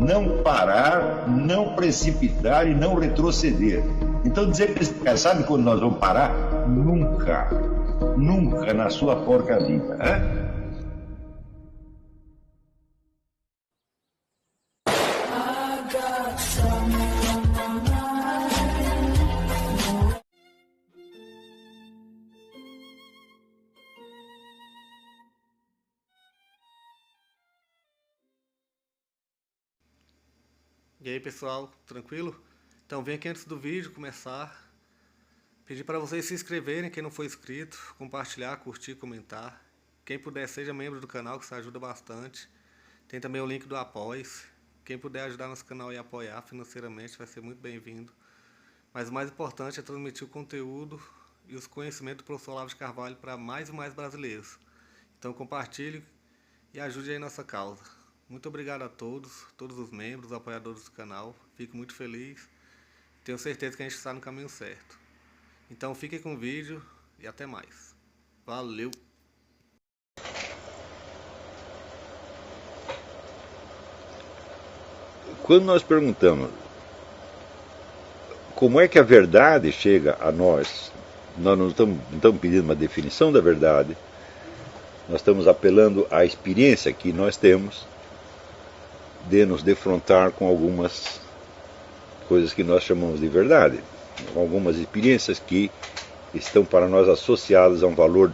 não parar, não precipitar e não retroceder. Então dizer para esse cara, sabe quando nós vamos parar? Nunca. Nunca na sua porca vida. Né? E aí pessoal, tranquilo? Então vem aqui antes do vídeo começar, pedir para vocês se inscreverem, quem não for inscrito, compartilhar, curtir, comentar. Quem puder seja membro do canal, que isso ajuda bastante. Tem também o link do Apoia-se. Quem puder ajudar nosso canal e apoiar financeiramente vai ser muito bem-vindo. Mas o mais importante é transmitir o conteúdo e os conhecimentos do professor Olavo de Carvalho para mais e mais brasileiros. Então compartilhe e ajude aí nossa causa. Muito obrigado a todos os membros, apoiadores do canal. Fico muito feliz. Tenho certeza que a gente está no caminho certo. Então fiquem com o vídeo e até mais. Valeu! Quando nós perguntamos como é que a verdade chega a nós não estamos pedindo uma definição da verdade, nós estamos apelando à experiência que nós temos de nos defrontar com algumas coisas que nós chamamos de verdade, algumas experiências que estão para nós associadas a um valor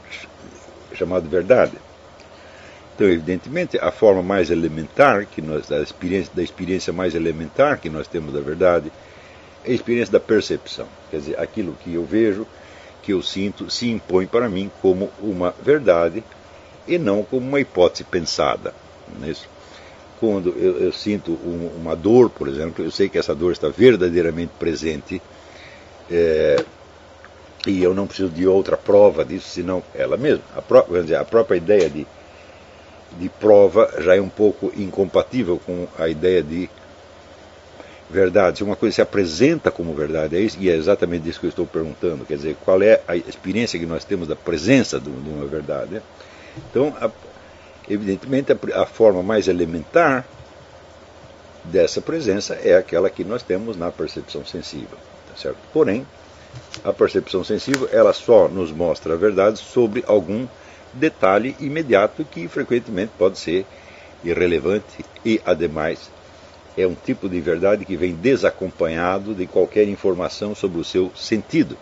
chamado verdade. Então, evidentemente, a forma mais elementar que nós, da experiência mais elementar que nós temos da verdade é a experiência da percepção. Quer dizer, aquilo que eu vejo, que eu sinto, se impõe para mim como uma verdade e não como uma hipótese pensada. Não é isso? Quando eu sinto uma dor, por exemplo, eu sei que essa dor está verdadeiramente presente e eu não preciso de outra prova disso, senão ela mesma. A própria ideia de prova já é um pouco incompatível com a ideia de verdade. Se uma coisa se apresenta como verdade, e é exatamente disso que eu estou perguntando, quer dizer, qual é a experiência que nós temos da presença de uma verdade. Né? Então, evidentemente, a forma mais elementar dessa presença é aquela que nós temos na percepção sensível. Tá certo? Porém, a percepção sensível ela só nos mostra a verdade sobre algum detalhe imediato que frequentemente pode ser irrelevante e, ademais, é um tipo de verdade que vem desacompanhado de qualquer informação sobre o seu sentido.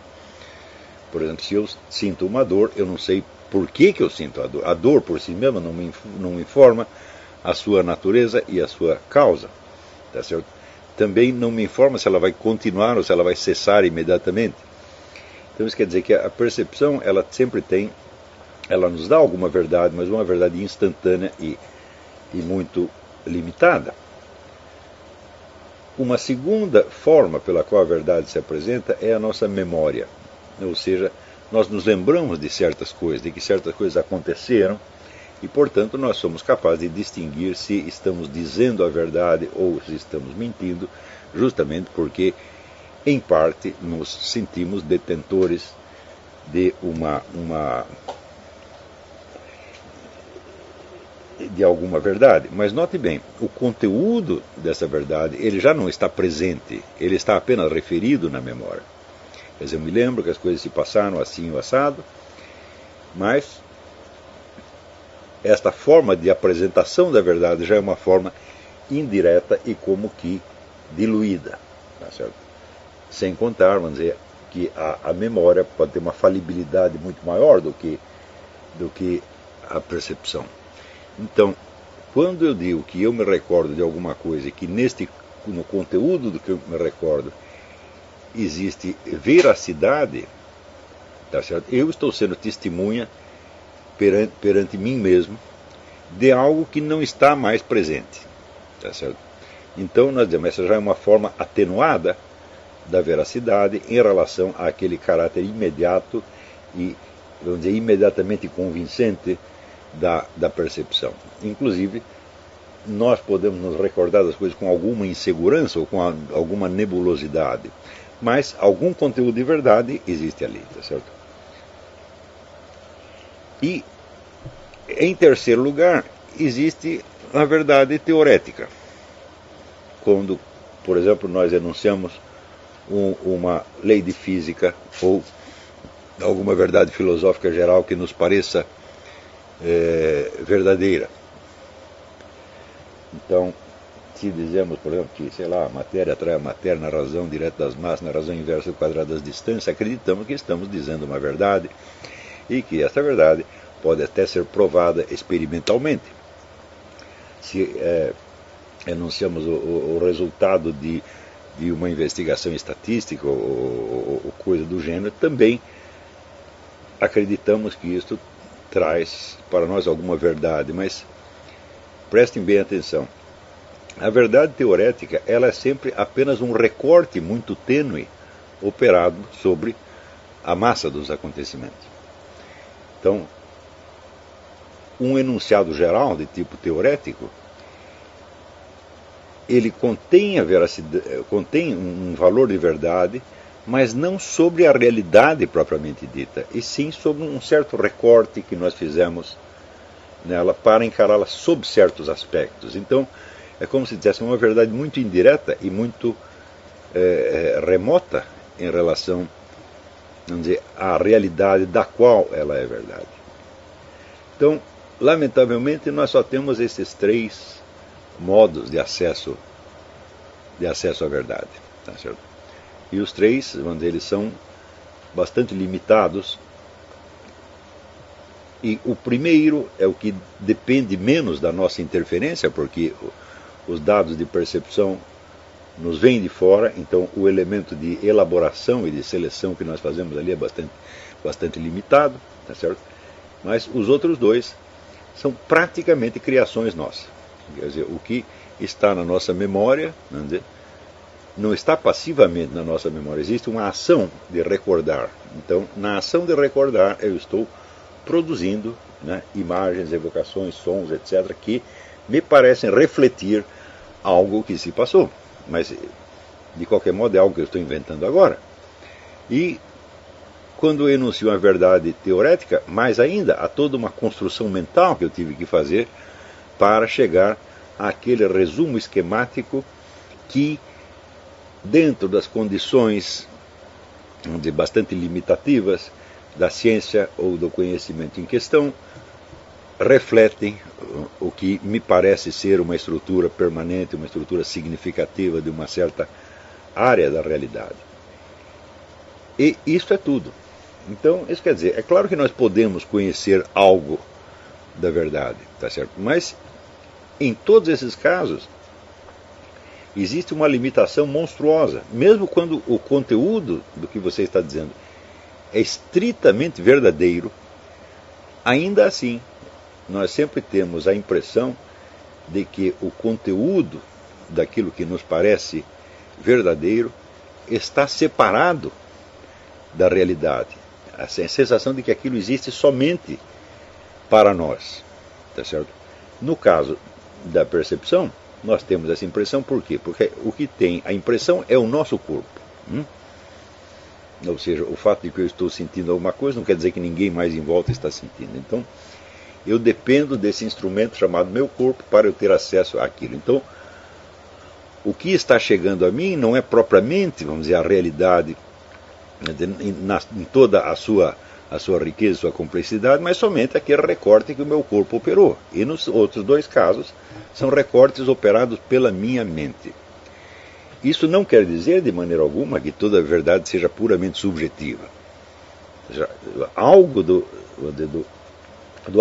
Por exemplo, se eu sinto uma dor, eu não sei por que eu sinto a dor. A dor por si mesma não me informa a sua natureza e a sua causa. Tá certo? Também não me informa se ela vai continuar ou se ela vai cessar imediatamente. Então isso quer dizer que a percepção ela sempre ela nos dá alguma verdade, mas uma verdade instantânea e muito limitada. Uma segunda forma pela qual a verdade se apresenta é a nossa memória. Ou seja, nós nos lembramos de certas coisas, de que certas coisas aconteceram, e, portanto, nós somos capazes de distinguir se estamos dizendo a verdade ou se estamos mentindo, justamente porque, em parte, nos sentimos detentores de de alguma verdade. Mas note bem, o conteúdo dessa verdade ele já não está presente, ele está apenas referido na memória. Quer dizer, eu me lembro que as coisas se passaram assim ou assado, mas esta forma de apresentação da verdade já é uma forma indireta e como que diluída. Tá certo? Sem contar, vamos dizer, que a memória pode ter uma falibilidade muito maior do que a percepção. Então, quando eu digo que eu me recordo de alguma coisa e que no conteúdo do que eu me recordo existe veracidade, tá certo? Eu estou sendo testemunha perante mim mesmo de algo que não está mais presente. Tá certo? Então, nós dizemos, essa já é uma forma atenuada da veracidade em relação àquele caráter imediato e, vamos dizer, imediatamente convincente da percepção. Inclusive, nós podemos nos recordar das coisas com alguma insegurança ou com alguma nebulosidade, mas algum conteúdo de verdade existe ali, tá certo? E, em terceiro lugar, existe a verdade teorética. quando, por exemplo, nós enunciamos uma lei de física ou alguma verdade filosófica geral que nos pareça verdadeira. Então, se dizemos, por exemplo, que, sei lá, a matéria atrai a matéria na razão direta das massas, na razão inversa do quadrado das distâncias, acreditamos que estamos dizendo uma verdade e que essa verdade pode até ser provada experimentalmente. Se enunciamos o resultado de uma investigação estatística ou coisa do gênero, também acreditamos que isto traz para nós alguma verdade, mas prestem bem atenção. A verdade teorética, ela é sempre apenas um recorte muito tênue operado sobre a massa dos acontecimentos. Então, um enunciado geral de tipo teorético, ele contém um valor de verdade, mas não sobre a realidade propriamente dita, e sim sobre um certo recorte que nós fizemos nela para encará-la sob certos aspectos. Então, é como se dissesse uma verdade muito indireta e muito remota em relação, vamos dizer, à realidade da qual ela é verdade. Então, lamentavelmente, nós só temos esses 3 modos de acesso à verdade, tá certo? E os 3, vamos dizer, eles são bastante limitados. E o primeiro é o que depende menos da nossa interferência, porque os dados de percepção nos vêm de fora, então o elemento de elaboração e de seleção que nós fazemos ali é bastante limitado, tá certo? Mas os outros 2 são praticamente criações nossas. Quer dizer, o que está na nossa memória, vamos dizer, não está passivamente na nossa memória, existe uma ação de recordar. Então, na ação de recordar, eu estou produzindo, né, imagens, evocações, sons, etc., que me parecem refletir algo que se passou. Mas, de qualquer modo, é algo que eu estou inventando agora. E, quando eu enuncio uma verdade teorética, mais ainda, há toda uma construção mental que eu tive que fazer para chegar àquele resumo esquemático que, dentro das condições, vamos dizer, bastante limitativas da ciência ou do conhecimento em questão, refletem o que me parece ser uma estrutura permanente, uma estrutura significativa de uma certa área da realidade. E isso é tudo. Então, isso quer dizer, é claro que nós podemos conhecer algo da verdade, tá certo? Mas, em todos esses casos, existe uma limitação monstruosa, mesmo quando o conteúdo do que você está dizendo é estritamente verdadeiro. Ainda assim, nós sempre temos a impressão de que o conteúdo daquilo que nos parece verdadeiro está separado da realidade. A sensação de que aquilo existe somente para nós, tá certo? No caso da percepção, nós temos essa impressão por quê? Porque o que tem a impressão é o nosso corpo. Ou seja, o fato de que eu estou sentindo alguma coisa não quer dizer que ninguém mais em volta está sentindo. Então, eu dependo desse instrumento chamado meu corpo para eu ter acesso àquilo. Então, o que está chegando a mim não é propriamente, vamos dizer, a realidade em toda a sua riqueza, sua complexidade, mas somente aquele recorte que o meu corpo operou. E nos outros 2 casos, são recortes operados pela minha mente. Isso não quer dizer, de maneira alguma, que toda a verdade seja puramente subjetiva. Algo do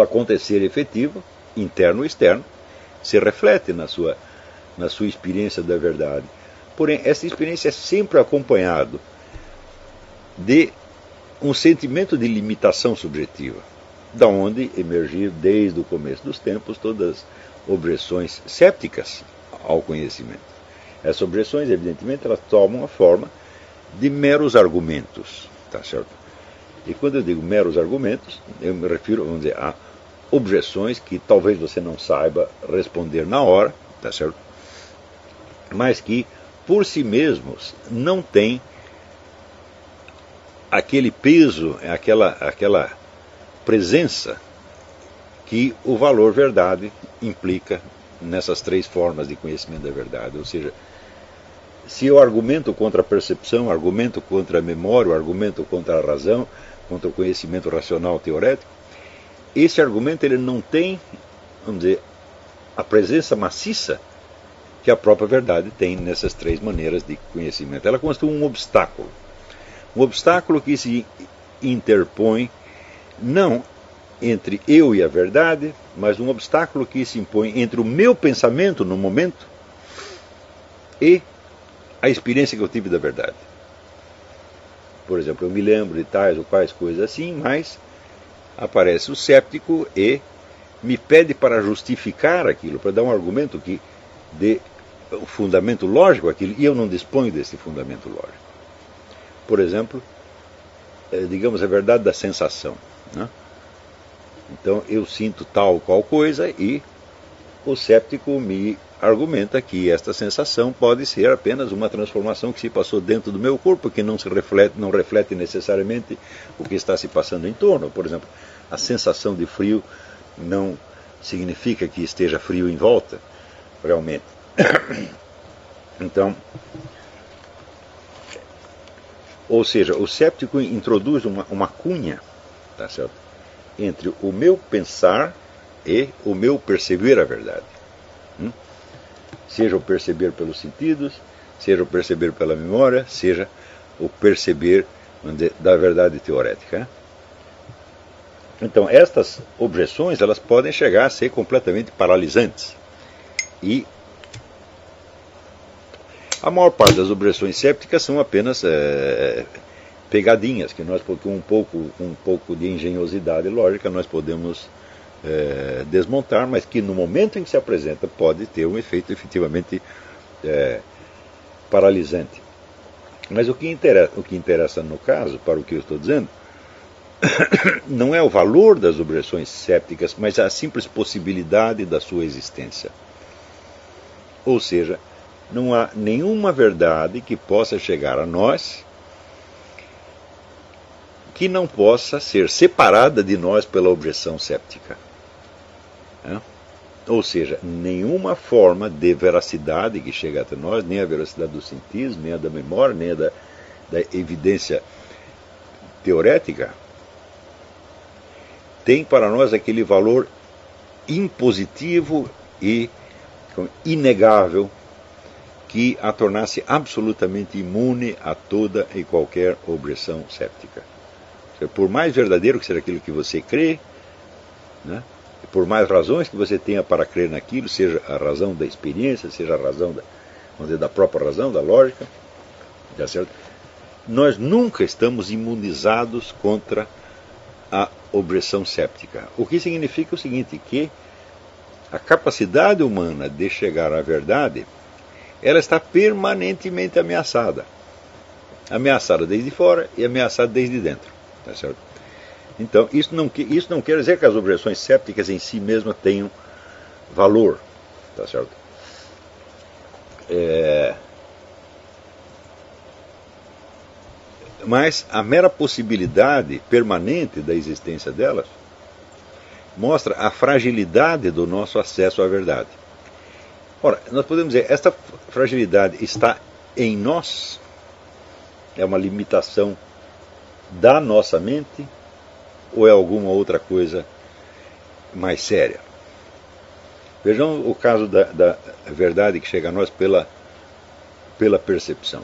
acontecer efetivo, interno e externo, se reflete na sua experiência da verdade. Porém, essa experiência é sempre acompanhada de um sentimento de limitação subjetiva, da onde emergir desde o começo dos tempos todas as objeções cépticas ao conhecimento. Essas objeções, evidentemente, elas tomam a forma de meros argumentos, tá certo? E quando eu digo meros argumentos, eu me refiro, vamos dizer, a objeções que talvez você não saiba responder na hora, tá certo? Mas que, por si mesmos, não têm aquele peso, aquela presença que o valor verdade implica nessas três formas de conhecimento da verdade. Ou seja, se eu argumento contra a percepção, argumento contra a memória, argumento contra a razão, contra o conhecimento racional teorético, esse argumento ele não tem, vamos dizer, a presença maciça que a própria verdade tem nessas três maneiras de conhecimento. Ela constitui um obstáculo que se interpõe não entre eu e a verdade, mas um obstáculo que se impõe entre o meu pensamento no momento e a experiência que eu tive da verdade. Por exemplo, eu me lembro de tais ou quais coisas assim, mas aparece o séptico e me pede para justificar aquilo, para dar um argumento que dê o fundamento lógico àquilo, e eu não disponho desse fundamento lógico. Por exemplo, digamos a verdade da sensação, né? Então eu sinto tal ou qual coisa e o séptico me argumenta que esta sensação pode ser apenas uma transformação que se passou dentro do meu corpo, que não reflete necessariamente o que está se passando em torno. Por exemplo, a sensação de frio não significa que esteja frio em volta, realmente. Então, ou seja, o séptico introduz uma cunha, tá certo, entre o meu pensar e o meu perceber a verdade. Seja o perceber pelos sentidos, seja o perceber pela memória, seja o perceber da verdade teorética. Então, estas objeções elas podem chegar a ser completamente paralisantes. E a maior parte das objeções sépticas são apenas pegadinhas, que nós, com um pouco de engenhosidade lógica, nós podemos desmontar, mas que no momento em que se apresenta pode ter um efeito efetivamente paralisante. Mas o que interessa no caso, para o que eu estou dizendo, não é o valor das objeções sépticas, mas a simples possibilidade da sua existência. Ou seja, não há nenhuma verdade que possa chegar a nós que não possa ser separada de nós pela objeção séptica. Ou seja, nenhuma forma de veracidade que chega até nós, nem a veracidade dos sentidos, nem a da memória, nem a da evidência teorética, tem para nós aquele valor impositivo e inegável que a tornasse absolutamente imune a toda e qualquer objeção séptica. Por mais verdadeiro que seja aquilo que você crê, né, por mais razões que você tenha para crer naquilo, seja a razão da experiência, seja a razão da própria razão, da lógica, tá certo? Nós nunca estamos imunizados contra a objeção séptica. O que significa o seguinte, que a capacidade humana de chegar à verdade, ela está permanentemente ameaçada. Ameaçada desde fora e ameaçada desde dentro. Tá certo? Então, isso não quer dizer que as objeções sépticas em si mesmas tenham valor. Tá certo? Mas a mera possibilidade permanente da existência delas mostra a fragilidade do nosso acesso à verdade. Ora, nós podemos dizer, esta fragilidade está em nós? É uma limitação da nossa mente ou é alguma outra coisa mais séria? Vejam o caso da verdade que chega a nós pela percepção.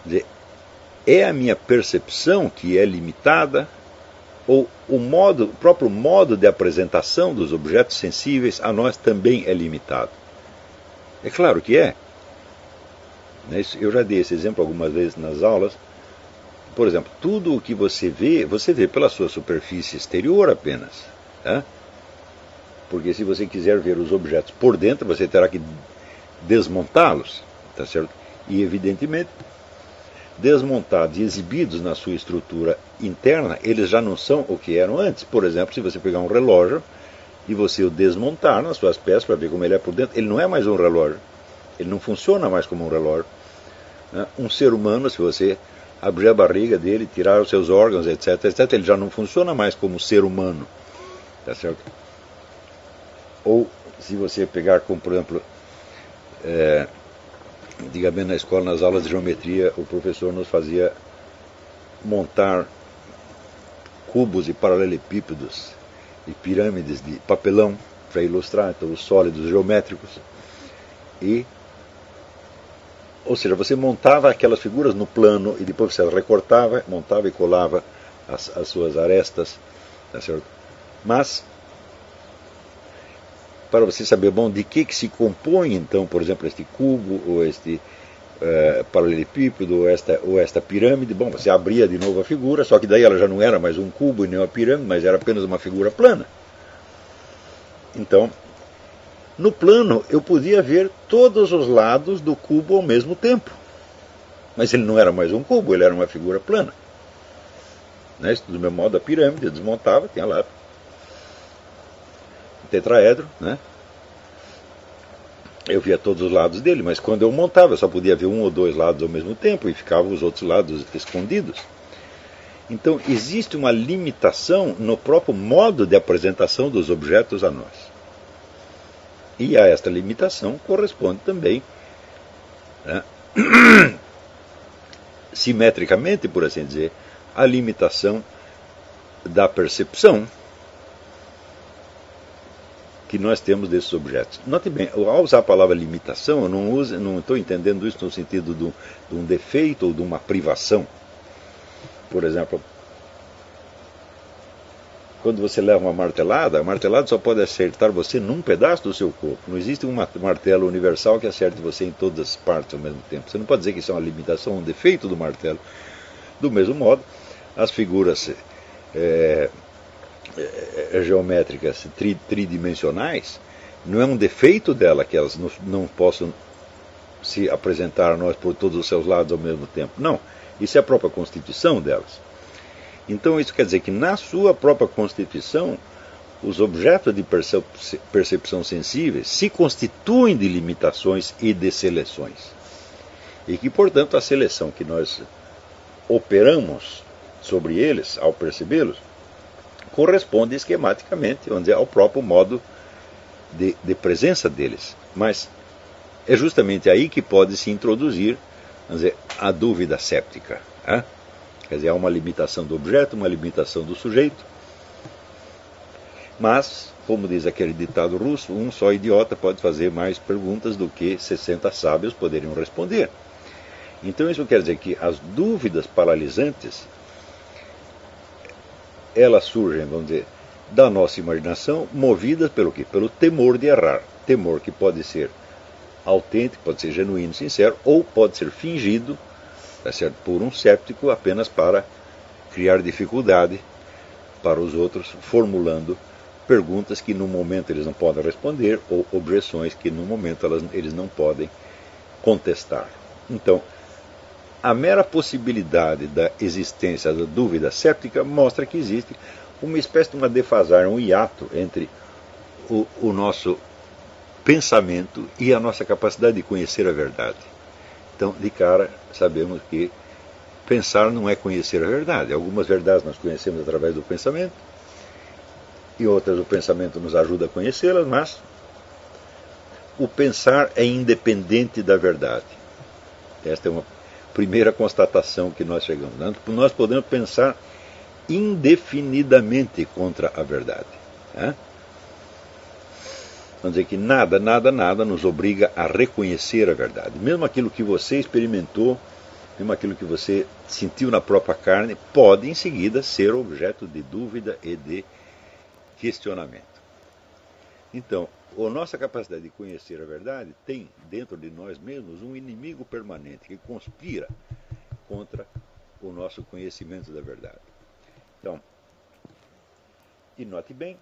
Quer dizer, é a minha percepção que é limitada ou o próprio modo de apresentação dos objetos sensíveis a nós também é limitado? É claro que é. Eu já dei esse exemplo algumas vezes nas aulas. Por exemplo, tudo o que você vê pela sua superfície exterior apenas. Tá? Porque se você quiser ver os objetos por dentro, você terá que desmontá-los. Tá certo? E, evidentemente, desmontados e exibidos na sua estrutura interna, eles já não são o que eram antes. Por exemplo, se você pegar um relógio e você o desmontar nas suas peças para ver como ele é por dentro, ele não é mais um relógio. Ele não funciona mais como um relógio. Um ser humano, se você abrir a barriga dele, tirar os seus órgãos, etc., etc., ele já não funciona mais como ser humano. Tá certo? Ou se você pegar como, por exemplo, antigamente na escola, nas aulas de geometria, o professor nos fazia montar cubos e paralelepípedos e pirâmides de papelão para ilustrar então, os sólidos geométricos. Ou seja, você montava aquelas figuras no plano e depois você recortava, montava e colava as suas arestas, tá certo? Mas, para você saber, bom, de que se compõe então, por exemplo, este cubo, ou este paralelepípedo, ou esta pirâmide, bom, você abria de novo a figura, só que daí ela já não era mais um cubo e nem uma pirâmide, mas era apenas uma figura plana. Então, no plano eu podia ver todos os lados do cubo ao mesmo tempo. Mas ele não era mais um cubo, ele era uma figura plana. Né? Do mesmo modo, a pirâmide eu desmontava, tinha lá o tetraedro, né? Eu via todos os lados dele, mas quando eu montava eu só podia ver um ou dois lados ao mesmo tempo e ficavam os outros lados escondidos. Então existe uma limitação no próprio modo de apresentação dos objetos a nós. E a esta limitação corresponde também, né, simetricamente, por assim dizer, a limitação da percepção que nós temos desses objetos. Note bem, ao usar a palavra limitação, eu não estou entendendo isso no sentido de um defeito ou de uma privação. Por exemplo, quando você leva uma martelada, a martelada só pode acertar você num pedaço do seu corpo. Não existe um martelo universal que acerte você em todas as partes ao mesmo tempo. Você não pode dizer que isso é uma limitação, um defeito do martelo. Do mesmo modo, as figuras geométricas tridimensionais, não é um defeito dela que elas não possam se apresentar a nós por todos os seus lados ao mesmo tempo. Não, isso é a própria constituição delas. Então isso quer dizer que na sua própria constituição, os objetos de percepção sensíveis se constituem de limitações e de seleções. E que, portanto, a seleção que nós operamos sobre eles, ao percebê-los, corresponde esquematicamente, vamos dizer, ao próprio modo de presença deles. Mas é justamente aí que pode se introduzir, vamos dizer, a dúvida séptica. Né? Quer dizer, há uma limitação do objeto, uma limitação do sujeito. Mas, como diz aquele ditado russo, um só idiota pode fazer mais perguntas do que 60 sábios poderiam responder. Então isso quer dizer que as dúvidas paralisantes, elas surgem, vamos dizer, da nossa imaginação, movidas pelo quê? Pelo temor de errar. Temor que pode ser autêntico, pode ser genuíno, sincero, ou pode ser fingido, tá certo, por um séptico apenas para criar dificuldade para os outros, formulando perguntas que no momento eles não podem responder ou objeções que no momento eles não podem contestar. Então, a mera possibilidade da existência da dúvida séptica mostra que existe uma espécie de uma defasagem, um hiato entre o nosso pensamento e a nossa capacidade de conhecer a verdade. Então, de cara, sabemos que pensar não é conhecer a verdade. Algumas verdades nós conhecemos através do pensamento, e outras o pensamento nos ajuda a conhecê-las, mas o pensar é independente da verdade. Esta é uma primeira constatação que nós chegamos. Nós podemos pensar indefinidamente contra a verdade. Né? Vamos dizer que nada nos obriga a reconhecer a verdade. Mesmo aquilo que você experimentou, mesmo aquilo que você sentiu na própria carne, pode em seguida ser objeto de dúvida e de questionamento. Então, a nossa capacidade de conhecer a verdade tem dentro de nós mesmos um inimigo permanente que conspira contra o nosso conhecimento da verdade. Então, e note bem,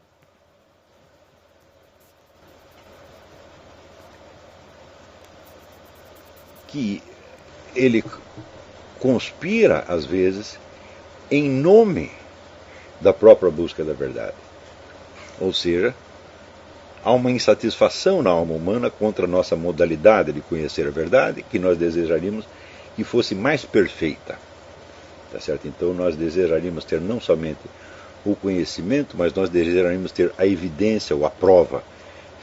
que ele conspira, às vezes, em nome da própria busca da verdade. Ou seja, há uma insatisfação na alma humana contra a nossa modalidade de conhecer a verdade, que nós desejaríamos que fosse mais perfeita. Tá certo? Então nós desejaríamos ter não somente o conhecimento, mas nós desejaríamos ter a evidência ou a prova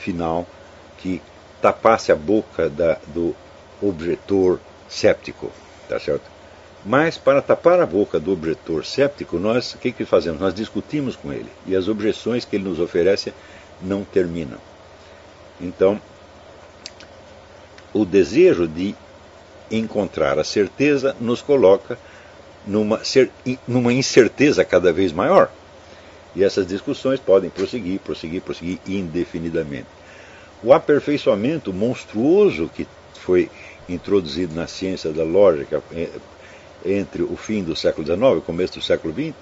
final que tapasse a boca do objetor céptico, tá certo? Mas para tapar a boca do objetor céptico, o que fazemos? Nós discutimos com ele e as objeções que ele nos oferece não terminam. Então, o desejo de encontrar a certeza nos coloca numa incerteza cada vez maior. E essas discussões podem prosseguir indefinidamente. O aperfeiçoamento monstruoso que foi introduzido na ciência da lógica entre o fim do século XIX e o começo do século XX,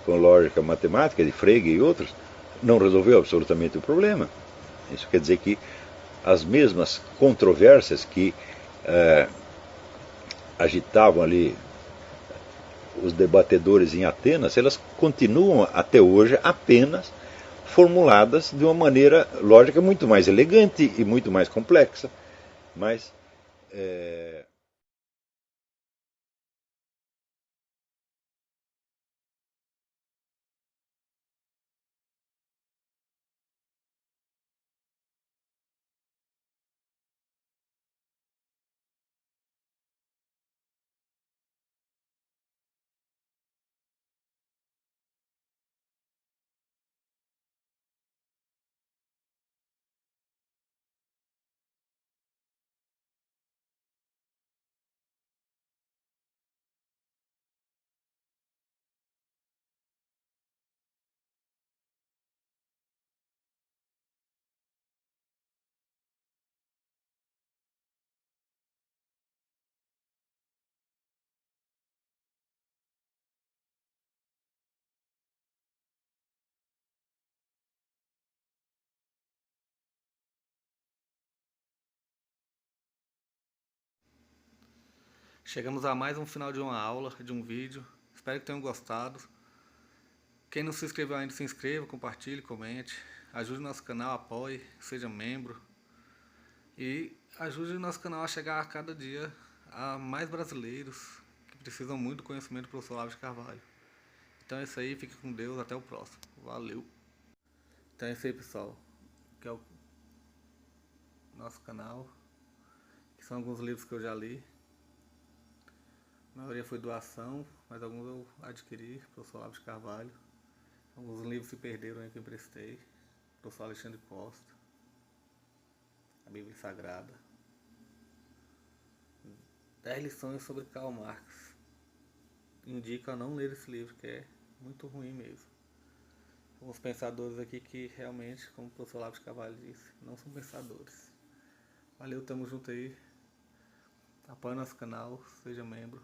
com lógica matemática de Frege e outros, não resolveu absolutamente o problema. Isso quer dizer que as mesmas controvérsias que agitavam ali os debatedores em Atenas, elas continuam até hoje apenas formuladas de uma maneira lógica muito mais elegante e muito mais complexa. Mas Chegamos a mais um final de uma aula, de um vídeo. Espero que tenham gostado. Quem não se inscreveu ainda, se inscreva, compartilhe, comente. Ajude nosso canal, apoie, seja membro. E ajude o nosso canal a chegar a cada dia a mais brasileiros que precisam muito do conhecimento do professor Olavo de Carvalho. Então é isso aí, fique com Deus, até o próximo. Valeu! Então é isso aí, pessoal. Que é o nosso canal. Que são alguns livros que eu já li. A maioria foi doação, mas alguns eu adquiri, professor Olavo de Carvalho. Alguns livros se perderam aí que eu emprestei. Professor Alexandre Costa. A Bíblia Sagrada. 10 lições sobre Karl Marx. Indico a não ler esse livro, que é muito ruim mesmo. Alguns pensadores aqui que realmente, como o professor Olavo de Carvalho disse, não são pensadores. Valeu, tamo junto aí. Apoie nosso canal, seja membro.